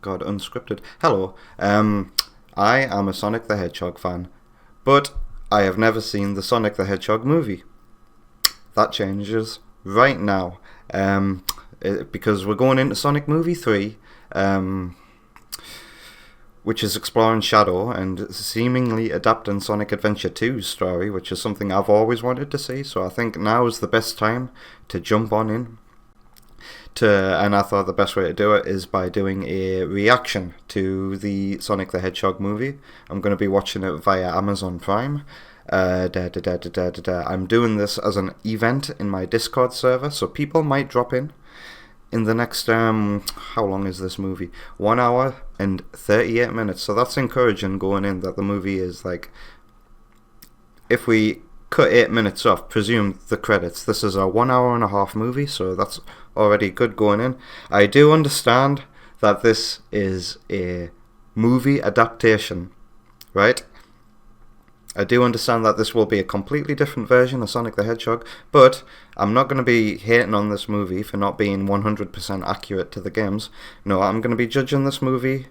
God, unscripted. Hello. I am a Sonic the Hedgehog fan, but I have never seen the Sonic the Hedgehog movie. That changes right now, because we're going into Sonic Movie 3, which is exploring Shadow and seemingly adapting Sonic Adventure 2's story, which is something I've always wanted to see, so I think now is the best time to jump on in. And I thought the best way to do it is by doing a reaction to the Sonic the Hedgehog movie. I'm going to be watching it via Amazon Prime. I'm doing this as an event in my Discord server, so people might drop in the next, how long is this movie? 1 hour and 38 minutes, so that's encouraging going in, that the movie is like, if we cut 8 minutes off, presume the credits, this is a 1 hour and a half movie, so that's already good going in. I do understand that this is a movie adaptation, right? I do understand that this will be a completely different version of Sonic the Hedgehog, but I'm not going to be hating on this movie for not being 100% accurate to the games. No, I'm going to be judging this movie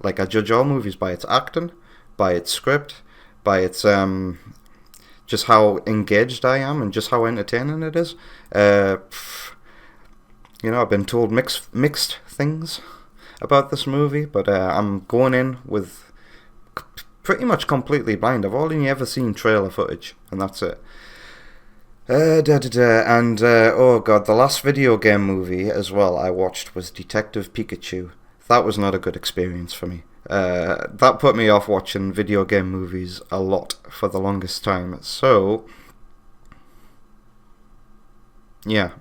like I judge all movies, by its acting, by its script, by its just how engaged I am and just how entertaining it is. You know, I've been told mixed things about this movie, but I'm going in with pretty much completely blind. I've only ever seen trailer footage, and that's it. And oh god, the last video game movie as well I watched was Detective Pikachu. That was not a good experience for me. That put me off watching video game movies a lot for the longest time. So yeah,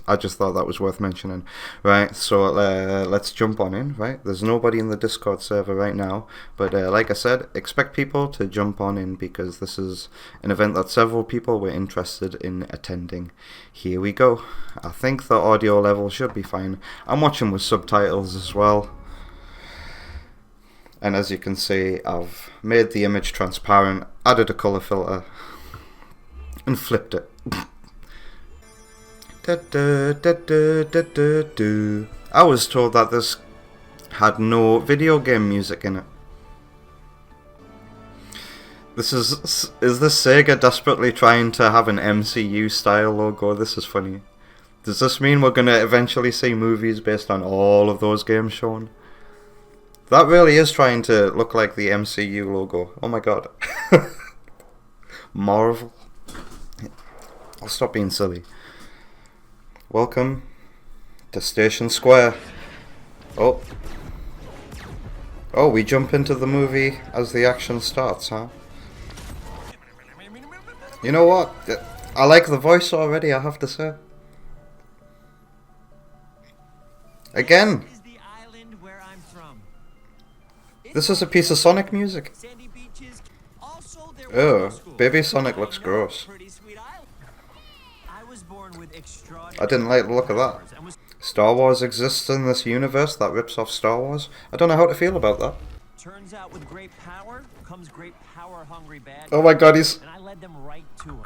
I just thought that was worth mentioning. Right, so let's jump on in, right? There's nobody in the Discord server right now, but like I said, expect people to jump on in because this is an event that several people were interested in attending. Here we go. I think the audio level should be fine. I'm watching with subtitles as well. And as you can see, I've made the image transparent, added a colour filter, and flipped it. I was told that this had no video game music in it. Is this Sega desperately trying to have an MCU style logo? This is funny. Does this mean we're going to eventually see movies based on all of those games shown? That really is trying to look like the MCU logo. Oh my god. Marvel. I'll stop being silly. Welcome to Station Square. Oh, we jump into the movie as the action starts, huh? You know what? I like the voice already, I have to say. Again, this is a piece of Sonic music. Oh, baby Sonic looks gross. I didn't like the look of that. Star Wars exists in this universe that rips off Star Wars. I don't know how to feel about that. Turns out with great power comes great power-hungry bad. Oh my god, he's... And I led them right to him.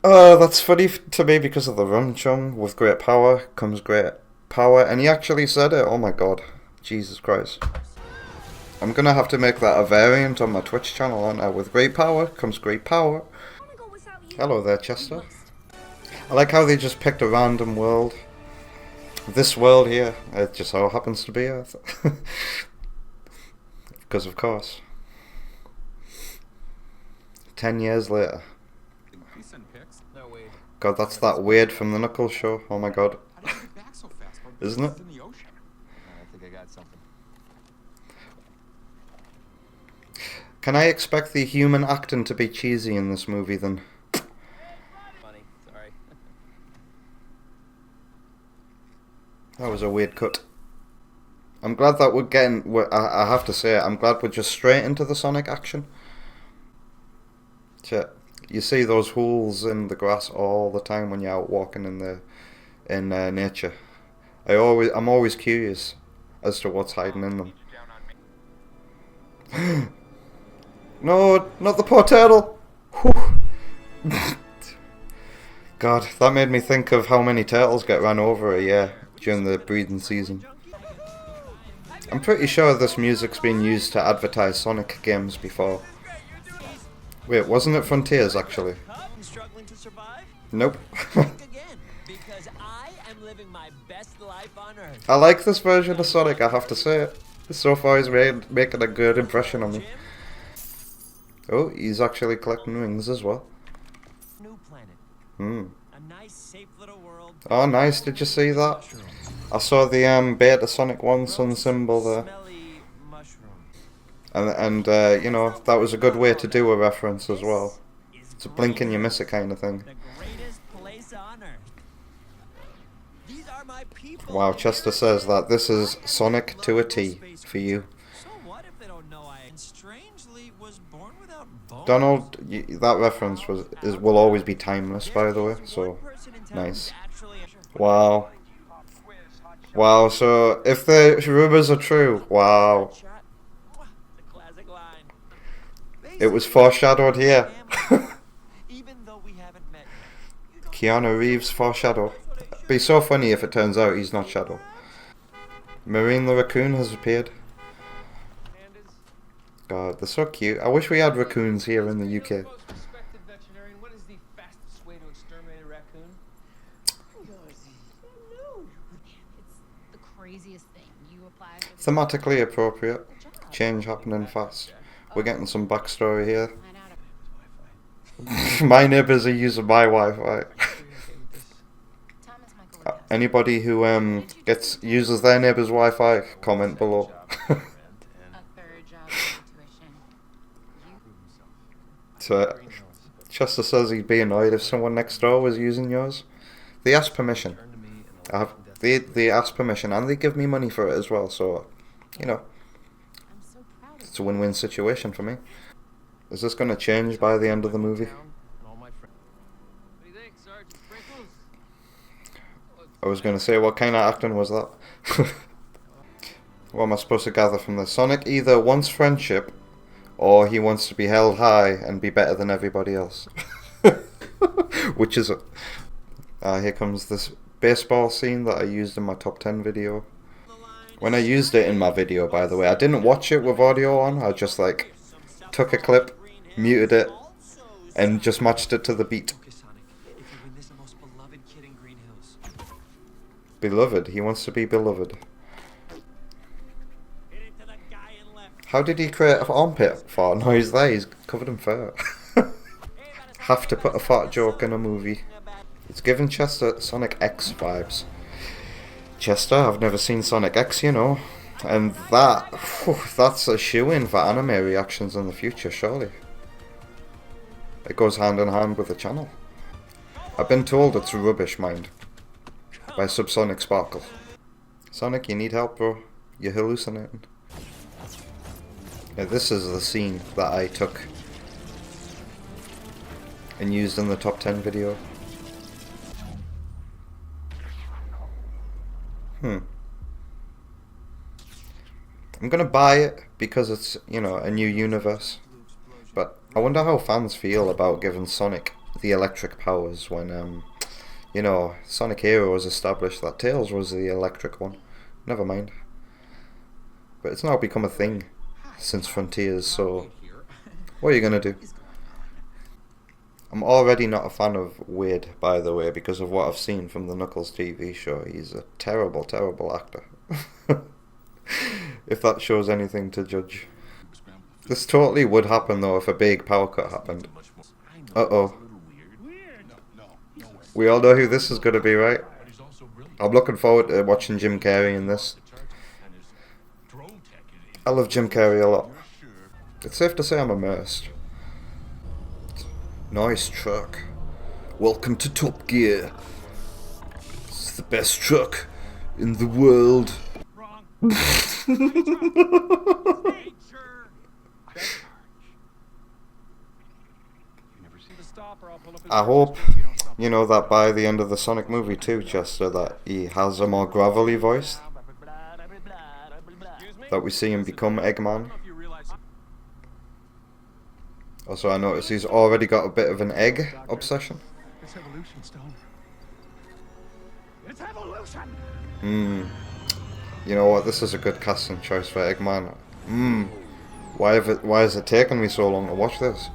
Oh, that's funny to me because of the rum chum. With great power comes great power. And he actually said it. Oh my god. Jesus Christ. I'm gonna have to make that a variant on my Twitch channel, aren't I? With great power comes great power. Hello there, Chester. I like how they just picked a random world. This world here, it just so happens to be Earth. Because of course. 10 years later. God, that's that weird from the Knuckles show. Oh my god. Isn't it? Can I expect the human acting to be cheesy in this movie then? That was a weird cut. I'm glad that we're getting... I have to say, I'm glad we're just straight into the Sonic action. You see those holes in the grass all the time when you're out walking in nature. I'm always curious as to what's hiding in them. No, not the poor turtle! God, that made me think of how many turtles get ran over a year. during the breeding season. I'm pretty sure this music's been used to advertise Sonic games before. Wait, wasn't it Frontiers actually? Struggling to survive? Nope. Again, because I am living my best life on Earth. I like this version of Sonic, I have to say it. So far he's making a good impression on me. Oh, he's actually collecting rings as well. New planet. Hmm. A nice, safe little world. Oh, nice. Did you see that? I saw the Beta Sonic 1 sun symbol there. Smelly mushroom. And you know, that was a good way to do a reference as well. It's a blink and you miss it kind of thing. The greatest place on Earth. These are my people. Wow, Chester says that this is Sonic to a T for you. So what if they don't know I strangely was born without bones? Donald, that reference will always be timeless, by the way, so nice. Wow. Wow, so if the rumors are true, wow. It was foreshadowed here. Keanu Reeves foreshadow. It'd be so funny if it turns out he's not Shadow. Marine the raccoon has appeared. God, they're so cute. I wish we had raccoons here in the UK. What is the fastest way to exterminate a raccoon? It's the craziest thing. You apply for the Thematically appropriate. Change happening fast. We're getting some backstory here. find out My neighbours are using my Wi-Fi. Thomas Michael Wachowski. Anybody who uses their neighbour's Wi-Fi, comment below. A third job intuition. So, Chester says he'd be annoyed if someone next door was using yours. They ask permission. They ask permission and they give me money for it as well. So, you know, I'm so proud of it's a win-win situation for me. Is this going to change by the end of the movie? I was going to say, what kind of acting was that? What am I supposed to gather from this? Sonic either wants friendship, or he wants to be held high and be better than everybody else. Which is it? Here comes this baseball scene that I used in my top 10 video. When I used it in my video, by the way, I didn't watch it with audio on. I just like took a clip, muted it, and just matched it to the beat. Beloved. He wants to be beloved. How did he create an armpit fart? No, he's there. He's covered in fur. Have to put a fart joke in a movie. It's giving Chester Sonic X vibes. Chester, I've never seen Sonic X, you know. And that's a shoo-in for anime reactions in the future, surely. It goes hand in hand with the channel. I've been told it's rubbish, mind. By Subsonic Sparkle. Sonic, you need help, bro. You're hallucinating. Yeah, this is the scene that I took and used in the top 10 video. I'm gonna buy it because it's, you know, a new universe. But I wonder how fans feel about giving Sonic the electric powers when, you know, Sonic Heroes established that Tails was the electric one. Never mind. But it's now become a thing since Frontiers, so what are you gonna do? I'm already not a fan of Wade, by the way, because of what I've seen from the Knuckles TV show. He's a terrible, terrible actor. If that shows anything to judge. This totally would happen though if a big power cut happened. Uh-oh. We all know who this is gonna be, right? I'm looking forward to watching Jim Carrey in this. I love Jim Carrey a lot. It's safe to say I'm immersed. Nice truck. Welcome to Top Gear. It's the best truck in the world. I hope, you know, that by the end of the Sonic movie too, Chester, that he has a more gravelly voice. That we see him become Eggman. Also, I noticed he's already got a bit of an egg obsession. It's evolution, Stone. It's evolution! You know what? This is a good casting choice for Eggman. Why is it taking me so long to watch this?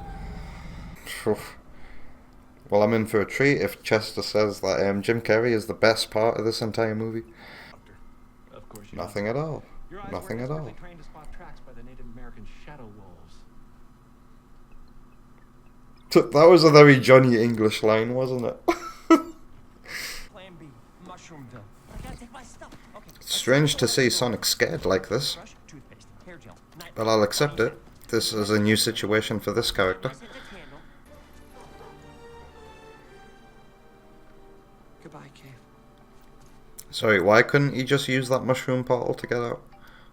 Well, I'm in for a treat if Chester says that Jim Carrey is the best part of this entire movie. Of course you Nothing at all. Your eyes Nothing were at all. expertly trained to spot tracks by the Native American shadow wolves. That was a very Johnny English line, wasn't it? Plan B, Mushroomville. I gotta take my stuff. Okay. It's strange to see Sonic scared like this, Brush, toothpaste, hair gel, night- but I'll accept it. This is a new situation for this character. Scented candle. Goodbye, cave. Sorry, why couldn't he just use that mushroom portal to get out?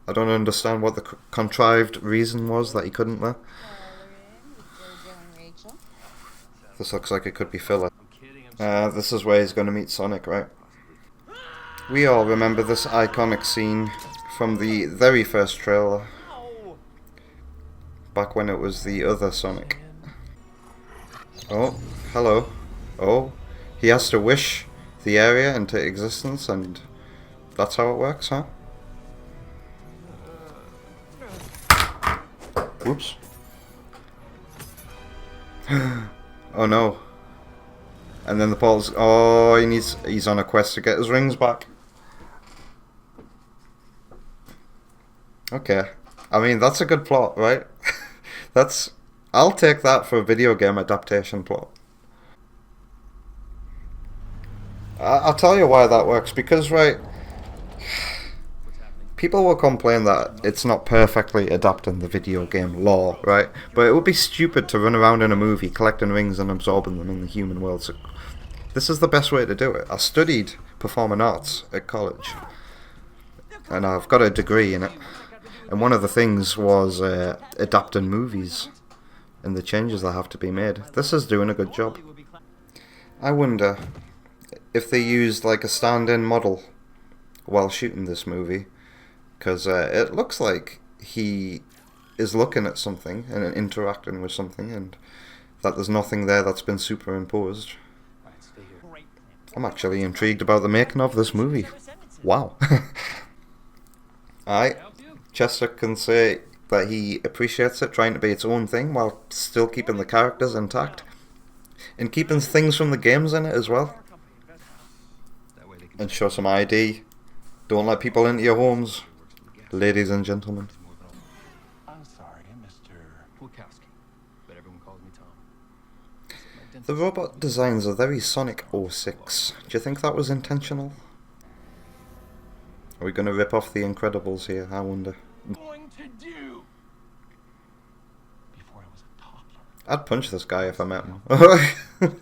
I don't understand what the contrived reason was that he couldn't there. Jojo and Rachel. This looks like it could be filler. I'm kidding. I'm This is where he's going to meet Sonic, right? We all remember this iconic scene from the very first trailer, back when it was the other Sonic. Oh, hello. Oh, he has to wish the area into existence, and that's how it works, huh? Oops. Oh no. And then the portal's... Oh, he's on a quest to get his rings back. Okay. I mean, that's a good plot, right? I'll take that for a video game adaptation plot. I'll tell you why that works, because, right, people will complain that it's not perfectly adapting the video game lore, right? But it would be stupid to run around in a movie collecting rings and absorbing them in the human world. So this is the best way to do it. I studied performing arts at college, and I've got a degree in it. And one of the things was adapting movies and the changes that have to be made. This is doing a good job. I wonder if they used like a stand-in model while shooting this movie, because it looks like he is looking at something and interacting with something, and that there's nothing there that's been superimposed. I'm actually intrigued about the making of this movie. Wow. Alright, Chester can say that he appreciates it trying to be its own thing while still keeping the characters intact, and keeping things from the games in it as well. And show some ID. Don't let people into your homes, ladies and gentlemen. I'm sorry, Mr. Wachowski, but everyone calls me Tom. The robot designs are very Sonic 06. Do you think that was intentional? Are we going to rip off The Incredibles here, I wonder? Going to do before I was a toddler. I'd punch this guy if I met him. Okay, I'm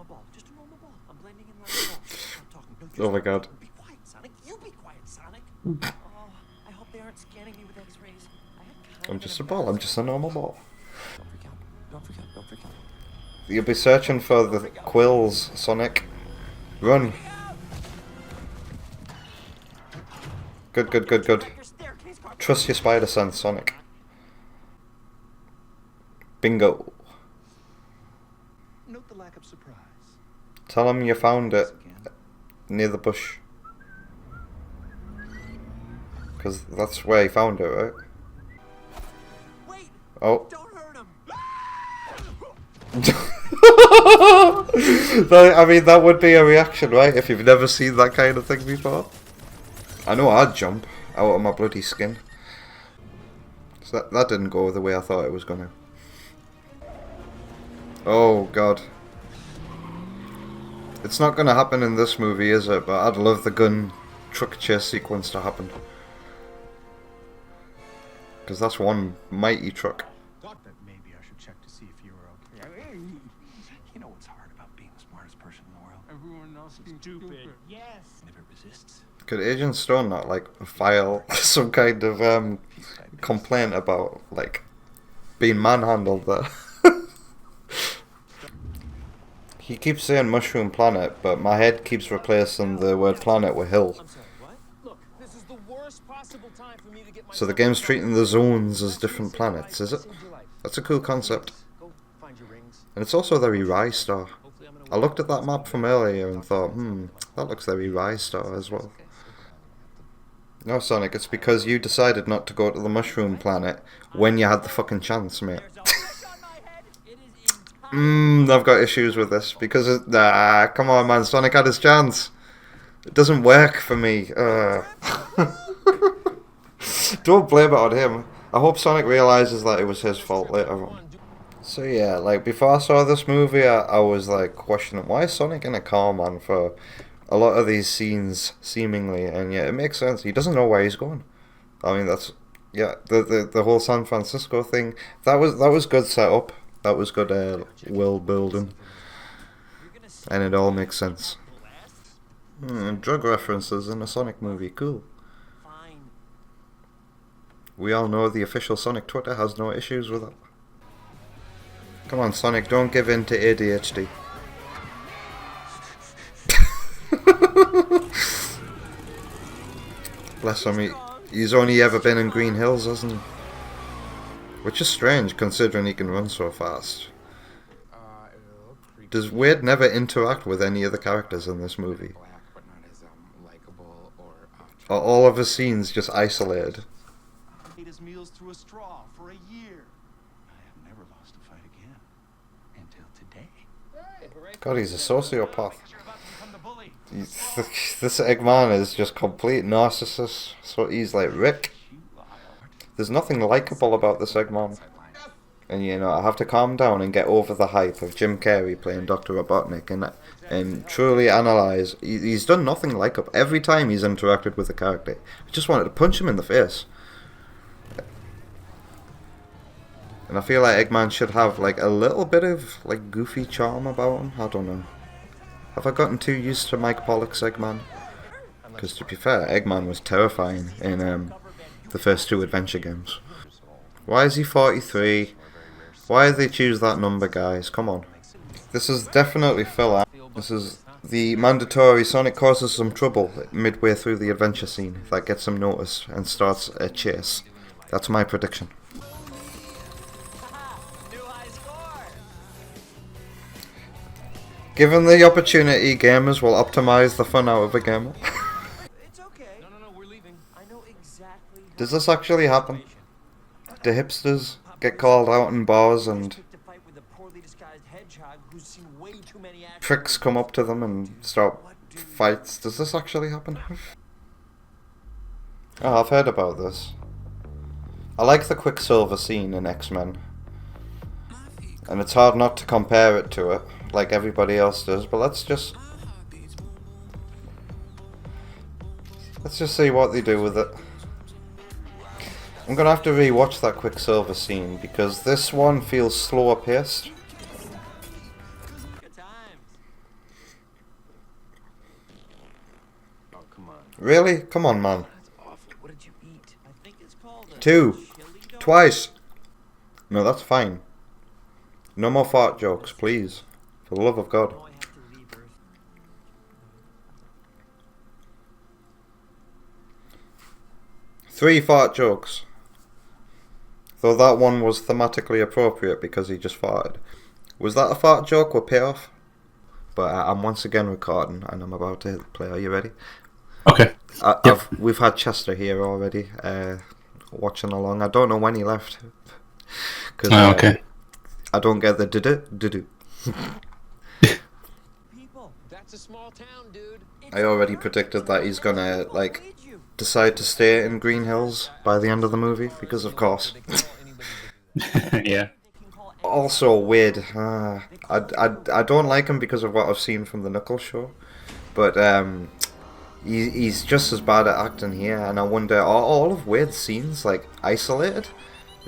a ball. Just a normal ball. I'm blending in like a ball. I'm talking. Don't Oh my god. Be quiet, Sonic. You be quiet, Sonic. Oh, I hope they aren't scanning me with X-rays. I have kind I'm of just an a ball, I'm just a normal ball. Don't freak out. Don't freak out. Don't freak out. You'll be searching for the quills, Sonic. Run. Good, good, good, good. Your staircase car. Trust your spider sense, Sonic. Bingo. Note the lack of surprise. Tell him you found it near the bush. Because that's where he found it, right? Wait! Oh. Don't hurt him! I mean, that would be a reaction, right? If you've never seen that kind of thing before. I know I'd jump out of my bloody skin. So that didn't go the way I thought it was gonna. Oh god. It's not gonna happen in this movie, is it? But I'd love the gun truck chase sequence to happen. Because that's one mighty truck. Thought that maybe I should check to see if you were okay. You know what's hard about being the smartest person in the world? Everyone else is stupid. Yes. Never resists. Could Agent Stone not like file some kind of complaint about like being manhandled there? He keeps saying Mushroom Planet, but my head keeps replacing the word planet with hill. I'm sorry, what? Look, this is the worst possible time for me to get my. So the game's treating the zones as different planets, is it? That's a cool concept. Go find your rings. And it's also very Rye Star. Hopefully I'm in I looked at that map from earlier and thought, that looks very Rise Star as well. No, Sonic, it's because you decided not to go to the Mushroom Planet when you had the fucking chance, mate. I've got issues with this because come on, man, Sonic had his chance. It doesn't work for me. Don't blame it on him. I hope Sonic realizes that it was his fault later on. So yeah, like before I saw this movie, I was like questioning why is Sonic in a car, man, for a lot of these scenes, seemingly, and yeah, it makes sense. He doesn't know where he's going. I mean, that's the whole San Francisco thing. That was good setup. That was good world building, and it all makes sense. Drug references in a Sonic movie, cool. We all know the official Sonic Twitter has no issues with it. Come on, Sonic, don't give in to ADHD. Bless him, he's only ever been in Green Hills, hasn't he? Which is strange, considering he can run so fast. Does Wade never interact with any of the characters in this movie? Are all of his scenes just isolated? Ate his meals through a straw for a year. I have never lost a fight again. Until today. God, he's a sociopath. This Eggman is just complete narcissist. So he's like Rick. There's nothing likable about this Eggman. And you know, I have to calm down and get over the hype of Jim Carrey playing Dr. Robotnik and truly analyse. He's done nothing likable. Every time he's interacted with a character, I just wanted to punch him in the face. And I feel like Eggman should have like a little bit of like goofy charm about him. I don't know. Have I gotten too used to Mike Pollock's Eggman? Because to be fair, Eggman was terrifying in the first two adventure games. Why is he 43? Why did they choose that number, guys? Come on. This is definitely filler. This is the mandatory Sonic causes some trouble midway through the adventure scene that gets him noticed and starts a chase. That's my prediction. Given the opportunity, gamers will optimize the fun out of a game. It's okay. No, we're leaving. I know exactly. Does this actually happen? Do hipsters get called out in bars and pricks come up to them and start fights? Does this actually happen? Oh, I've heard about this. I like the Quicksilver scene in X-Men. And it's hard not to compare it to it, like everybody else does, but let's just see what they do with it. I'm gonna have to re-watch that Quicksilver scene because this one feels slower paced. Oh, come on. Really? Come on, man. That's awful. What did you eat? I think it's called a Two. chili dog. Twice. No, that's fine. No more fart jokes, please. For the love of God. Oh, I have to leave Earth. 3 fart jokes. Though that one was thematically appropriate because he just farted. Was that a fart joke or payoff? But I'm once again recording and I'm about to hit play. Are you ready? Okay. We've had Chester here already, watching along. I don't know when he left. Cause, Okay. I don't get the do. People, that's a small town, dude. I already predicted that he's gonna like decide to stay in Green Hills by the end of the movie because of course. Yeah. Also weird. I don't like him because of what I've seen from the Knuckles show, but he's just as bad at acting here, and I wonder are all of Wade's scenes like isolated,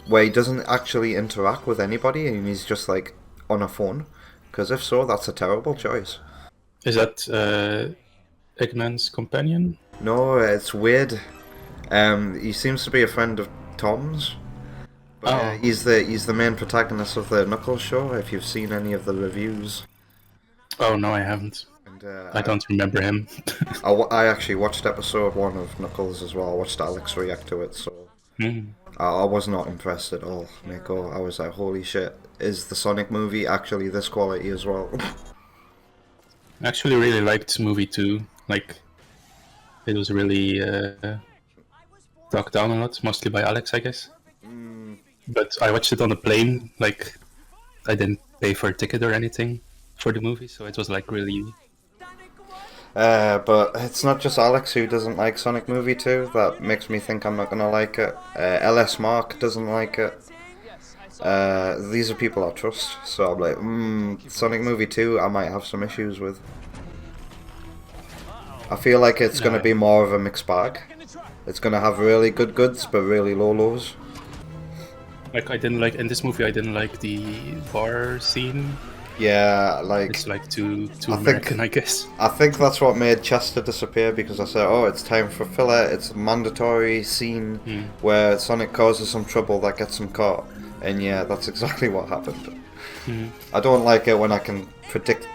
where he doesn't actually interact with anybody and he's just like on a phone? Because if so, that's a terrible choice. Is that Eggman's companion? No, it's Wade. He seems to be a friend of Tom's. But, he's the main protagonist of the Knuckles show. If you've seen any of the reviews. Oh no, I haven't. And, I don't remember him. I actually watched episode 1 of Knuckles as well. I watched Alex react to it, so I was not impressed at all, Nico. I was like, holy shit, is the Sonic movie actually this quality as well? I actually really liked movie 2. Like, it was really talked down a lot, mostly by Alex, I guess. But I watched it on a plane. Like, I didn't pay for a ticket or anything for the movie, so it was like really. But it's not just Alex who doesn't like Sonic Movie 2. That makes me think I'm not gonna like it. LS Mark doesn't like it. These are people I trust, so I'm like, Sonic Movie 2 I might have some issues with. I feel like it's gonna be more of a mixed bag. It's gonna have really good goods, but really low lows. Like, I didn't like in this movie. I didn't like the bar scene. Yeah, like It's like too I American, think I guess. I think that's what made Chester disappear, because I said, oh, it's time for filler. It's a mandatory scene where Sonic causes some trouble that gets him caught, and yeah, that's exactly what happened. I don't like it when I can predict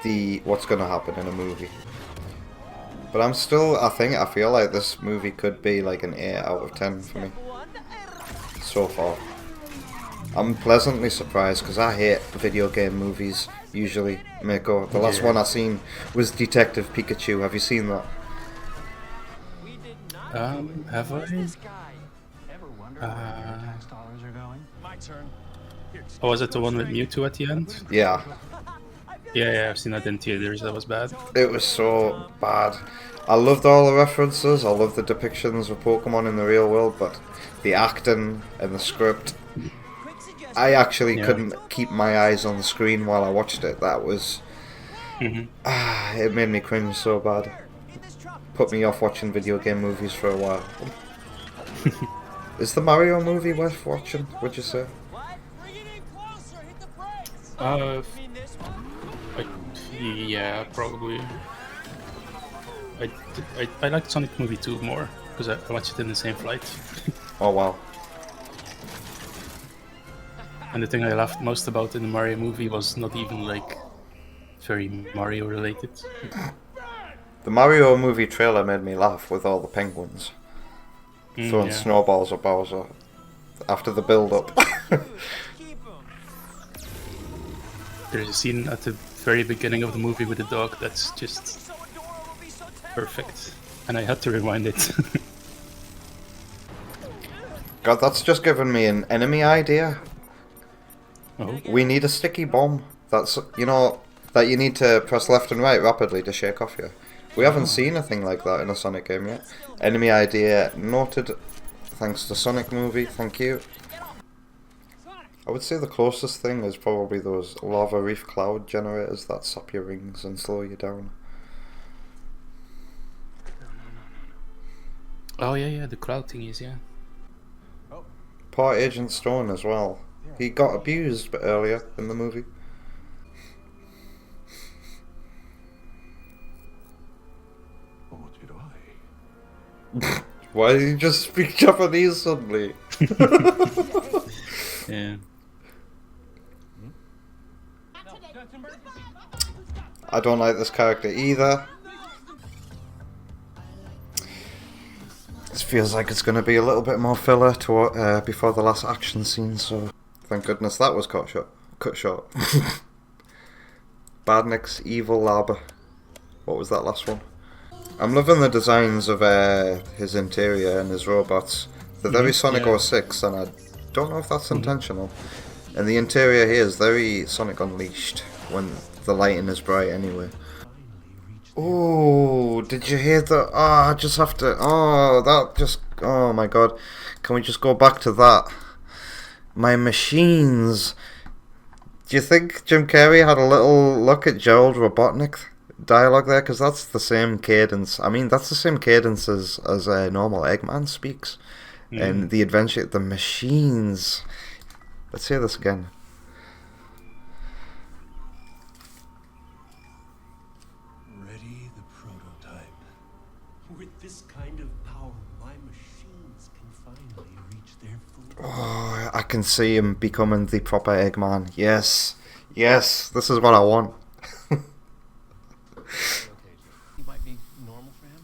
what's gonna happen in a movie. But I feel like this movie could be like an 8 out of 10 for me so far. I'm pleasantly surprised because I hate video game movies usually. Mako. The last one I seen was Detective Pikachu. Have you seen that? Have I? Ever wonder where your tax dollars are going? My turn. Oh, was it the one with Mewtwo at the end? Yeah. Yeah, I've seen that in theaters. That was bad. It was so bad. I loved all the references. I loved the depictions of Pokemon in the real world, but the acting and the script, I actually couldn't keep my eyes on the screen while I watched it. That was... it made me cringe so bad. Put me off watching video game movies for a while. Is the Mario movie worth watching, would you say? Yeah, probably. I liked Sonic Movie 2 more, because I watched it in the same flight. Oh wow. And the thing I laughed most about in the Mario movie was not even like very Mario related. The Mario movie trailer made me laugh with all the penguins throwing snowballs at Bowser after the build-up. There's a scene at the very beginning of the movie with the dog that's just perfect, and I had to rewind it. God, that's just given me an enemy idea. Oh. We need a sticky bomb. That's, that you need to press left and right rapidly to shake off you. We haven't seen a thing like that in a Sonic game yet. Enemy idea noted. Thanks to Sonic movie, thank you. I would say the closest thing is probably those lava reef cloud generators that sap your rings and slow you down. Oh yeah, the cloud thingies, yeah. Poor Agent Stone as well. He got abused earlier in the movie. Oh, did I? Why did you just speak Japanese suddenly? Yeah. I don't like this character either. This feels like it's going to be a little bit more filler before the last action scene, so thank goodness that was cut short. Badnik's Evil Lab. What was that last one? I'm loving the designs of his interior and his robots. They're very Sonic 06, and I don't know if that's intentional. And the interior here is very Sonic Unleashed, when the lighting is bright anyway. Oh, did you hear that? Oh, I just have to... Oh my god. Can we just go back to that? My machines. Do you think Jim Carrey had a little look at Gerald Robotnik dialogue there? Because that's the same cadence. I mean, that's the same cadence as normal Eggman speaks. And the adventure... The machines... Let's hear this again. Ready the prototype. With this kind of power, my machines can finally reach their full. Oh, I can see him becoming the proper Eggman. Yes. Yes, this is what I want. He might be normal for him.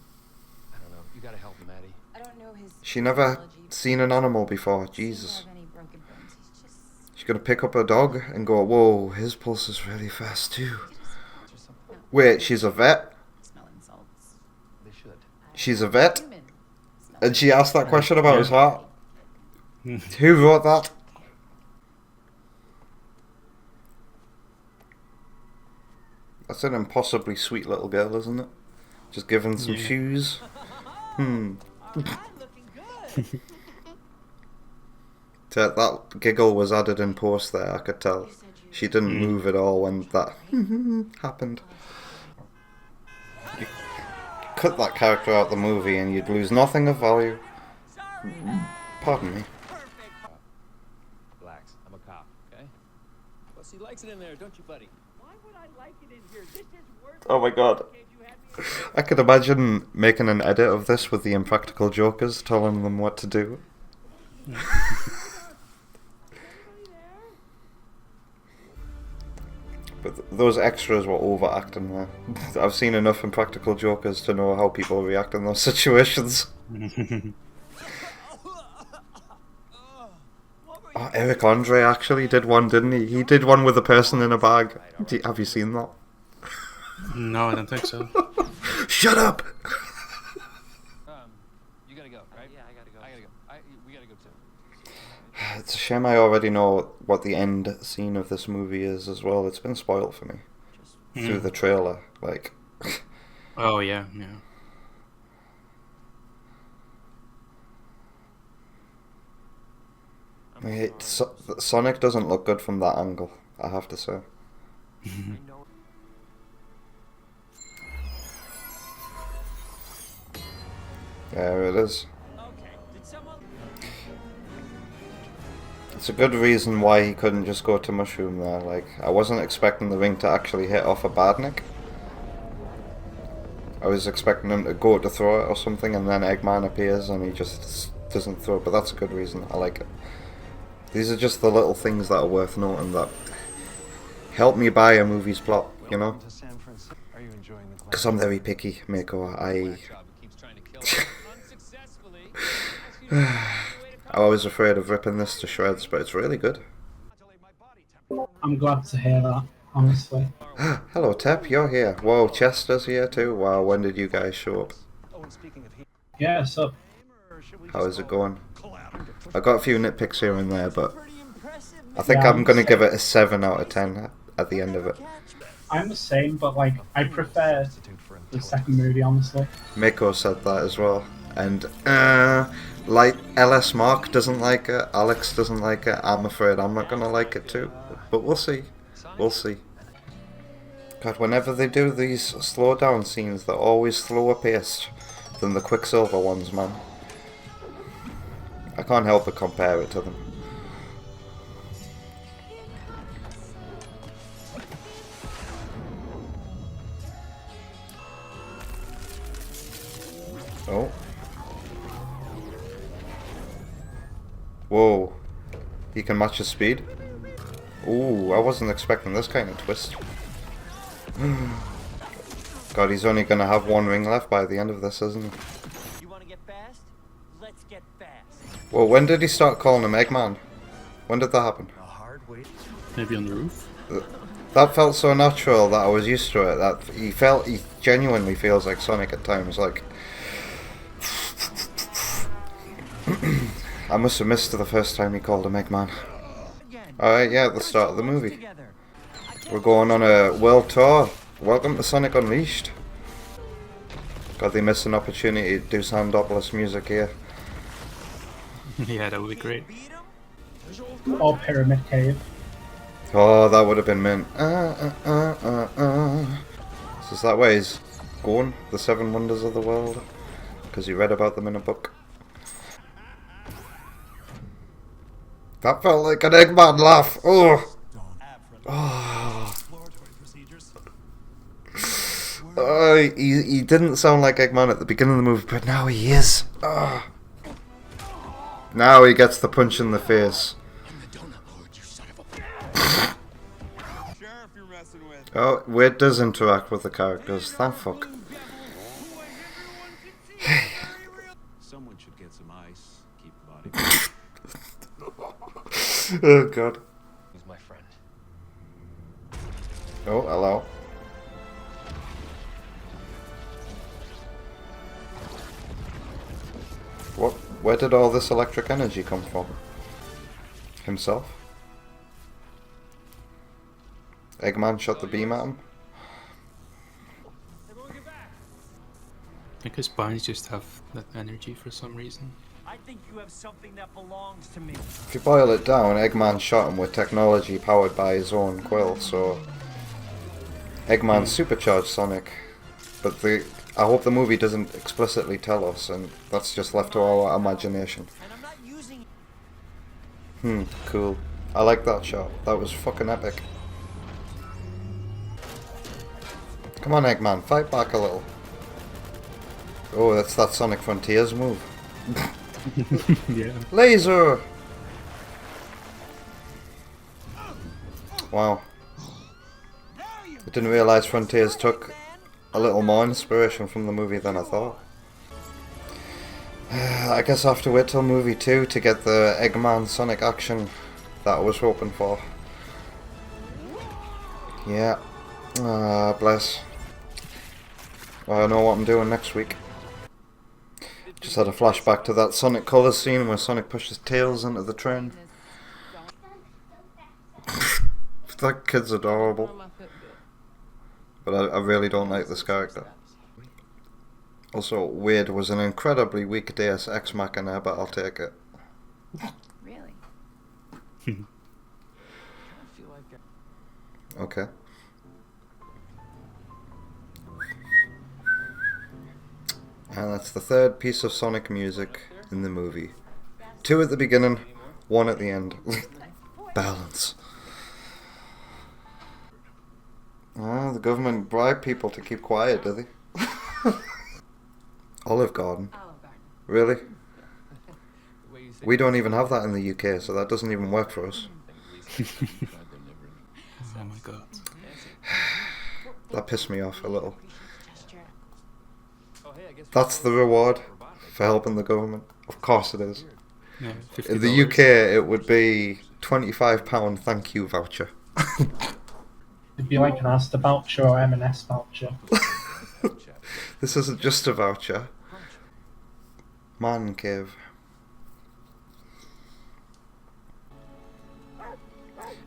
I don't know. You gotta help him, Maddie. I don't know his. She never seen an animal before. Jesus. She's gonna pick up a dog and go, whoa, his pulse is really fast too. Wait, she's a vet? Smelling salts. They should. She's a vet? Human. Smelling And she asked that question about his heart? Hmm. Who wrote that? That's an impossibly sweet little girl, isn't it? Just giving some Yeah. shoes. That giggle was added in post there, I could tell. She didn't move at all when that happened. You cut that character out of the movie and you'd lose nothing of value. Pardon me. Relax. I'm a cop, okay? Plus, he likes it in there, don't you, buddy? Why would I like it in here? This is worth Oh my god. I could imagine making an edit of this with the Impractical Jokers, telling them what to do. But those extras were overacting there. I've seen enough Impractical Jokers to know how people react in those situations. Oh, Eric Andre actually did one, didn't he? He did one with a person in a bag. Have you seen that? No, I don't think so. Shut up! You gotta go, right? Yeah, I gotta go. We gotta go too. It's a shame I already know what the end scene of this movie is as well. It's been spoiled for me through the trailer. Like, Oh yeah, yeah. Sonic doesn't look good from that angle, I have to say. There it is. It's a good reason why he couldn't just go to Mushroom there. Like, I wasn't expecting the ring to actually hit off a Badnik. I was expecting him to go to throw it or something, and then Eggman appears and he just doesn't throw it, but that's a good reason. I like it. These are just the little things that are worth noting that help me buy a movie's plot, you know? Are you enjoying the Because I'm very picky, Mako. I was afraid of ripping this to shreds, but it's really good. I'm glad to hear that, honestly. Hello, Tep, you're here. Whoa, Chester's here too. Wow, when did you guys show up? Yeah, so How is it going? I got a few nitpicks here and there, but I think Yeah, I'm going to give it a 7 out of 10 at the end of it. I'm the same, but like I prefer the second movie, honestly. Mako said that as well. And, like, LS Mark doesn't like it, Alex doesn't like it, I'm afraid I'm not going to like it too. But we'll see. We'll see. God, whenever they do these slow down scenes, they're always slower paced than the Quicksilver ones, man. I can't help but compare it to them. Oh. Whoa. He can match his speed? Ooh, I wasn't expecting this kind of twist. God, he's only gonna have one ring left by the end of this, isn't he? You wanna get fast? Let's get fast. Well, when did he start calling him Eggman? When did that happen? Maybe on the roof. That felt so natural that I was used to it. That he genuinely feels like Sonic at times. Like, I must have missed the first time he called him Eggman. Alright, yeah, at the start of the movie. We're going on a world tour. Welcome to Sonic Unleashed. God, they missed an opportunity to do Sandopoulos music here. Yeah, that would be great. Or Pyramid Cave. Oh, that would have been mint. So is that where he's going? The 7 wonders of the world? Because he read about them in a book. That felt like an Eggman laugh. Oh. He didn't sound like Eggman at the beginning of the movie, but now he is. Now he gets the punch in the face. Oh, Wade does interact with the characters. Thank fuck. Someone should get some ice. Keep the body. Oh god. He's my friend. Oh, hello. What? Where did all this electric energy come from? Himself? Eggman shot the beam at him? I guess Barnes just have that energy for some reason. I think you have something that belongs to me. If you boil it down, Eggman shot him with technology powered by his own quill, so Eggman supercharged Sonic. But I hope the movie doesn't explicitly tell us, and that's just left to our imagination. And I'm not using Cool. I like that shot. That was fucking epic. Come on, Eggman, fight back a little. Oh, that's that Sonic Frontiers move. Yeah. Laser! Wow. I didn't realise Frontiers took a little more inspiration from the movie than I thought. I guess I have to wait till movie 2 to get the Eggman Sonic action that I was hoping for. Yeah. Bless. Well, I know what I'm doing next week. Just had a flashback to that Sonic Colors scene where Sonic pushes Tails into the train. That kid's adorable. But I really don't like this character. Also, Wade was an incredibly weak Deus Ex Machina, but I'll take it. Really? Okay. And that's the third piece of Sonic music in the movie. 2 at the beginning, 1 at the end. Balance. Oh, the government bribed people to keep quiet, do they? Olive Garden? Really? We don't even have that in the UK, so that doesn't even work for us. Oh my god. That pissed me off a little. That's the reward for helping the government. Of course it is. Yeah, In the UK, it would be £25 thank you voucher. It'd be like an Asda voucher or M&S voucher. This isn't just a voucher. Man cave.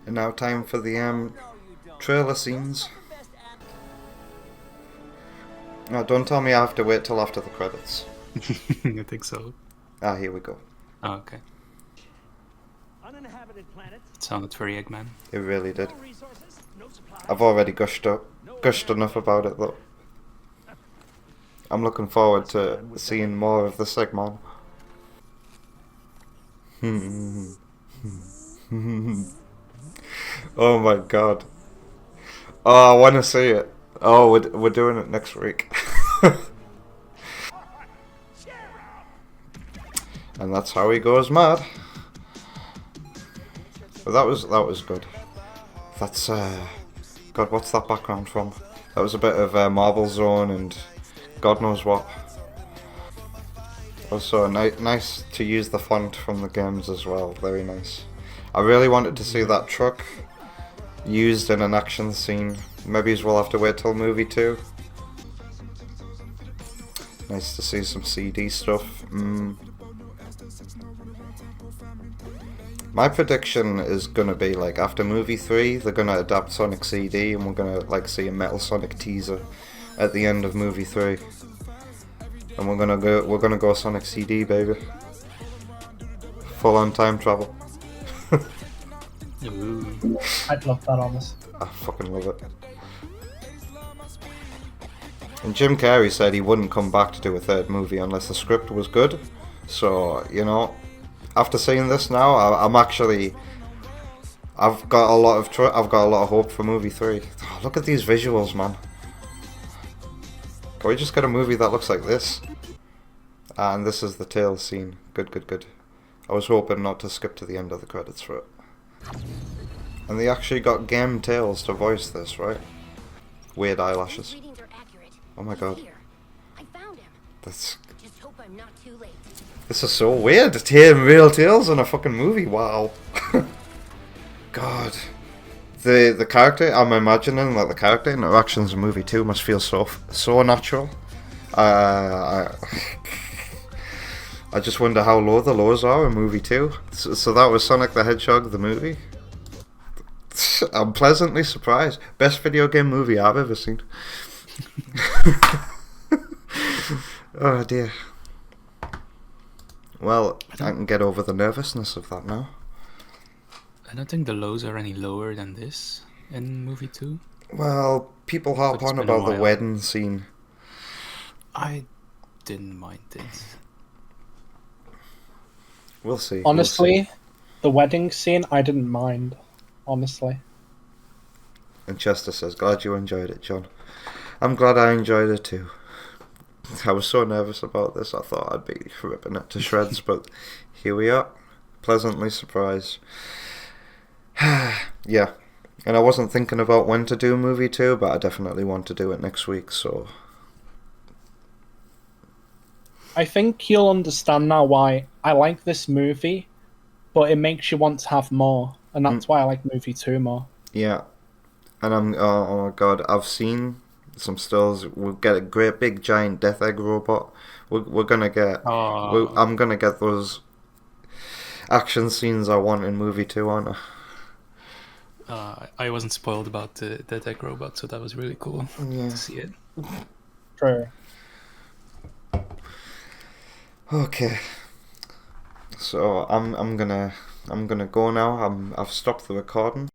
And now time for the trailer scenes. No, don't tell me I have to wait till after the credits. I think so. Ah, here we go. Oh, okay. uninhabited planet, It sounded very Eggman. It really did. no resources, no supplies. I've already gushed enough about it though. I'm looking forward to seeing more of the Eggman. Oh my god. Oh, I want to see it. Oh, we're doing it next week. And that's how he goes mad. But that was good. That's God, what's that background from? That was a bit of Marble Zone and God knows what. Also, nice to use the font from the games as well. Very nice. I really wanted to see that truck used in an action scene. Maybe we'll have to wait till movie 2. Nice to see some CD stuff. My prediction is gonna be like after movie 3, they're gonna adapt Sonic CD, and we're gonna like see a Metal Sonic teaser at the end of movie 3, and we're gonna go Sonic CD, baby. Full on time travel. Ooh. I'd love that, honestly. I fucking love it. And Jim Carrey said he wouldn't come back to do a third movie unless the script was good. So, you know, after seeing this now, I'm actually, I've got a lot of hope for movie 3. Oh, look at these visuals, man. Can we just get a movie that looks like this? And this is the Tails scene. Good, good, good. I was hoping not to skip to the end of the credits for it. And they actually got Game Tails to voice this, right? Weird eyelashes. Oh my god. I found him. That's... Just hope I'm not too late. This is so weird. It's hearing real Tails in a fucking movie. Wow. God. The character, I'm imagining that the character interactions in movie 2 must feel so natural. I just wonder how low the lows are in movie 2. So that was Sonic the Hedgehog, the movie. I'm pleasantly surprised. Best video game movie I've ever seen. Oh dear. Well, I can get over the nervousness of that now. I don't think the lows are any lower than this in movie 2. Well, people harp But it's on been a about the while. wedding scene. I didn't mind it. We'll see. Honestly, the wedding scene I didn't mind. Honestly. And Chester says, glad you enjoyed it, John. I'm glad I enjoyed it too. I was so nervous about this, I thought I'd be ripping it to shreds, but here we are. Pleasantly surprised. Yeah. And I wasn't thinking about when to do movie 2, but I definitely want to do it next week, so... I think you'll understand now why I like this movie, but it makes you want to have more, and that's why I like movie 2 more. Yeah. And oh my god, I've seen some stills. We'll get a great big giant death egg robot. We're gonna get... I'm gonna get those action scenes I want in movie 2, aren't I? I wasn't spoiled about the tech robot, so that was really cool to see it. True. Okay. So I'm gonna go now. I've stopped the recording.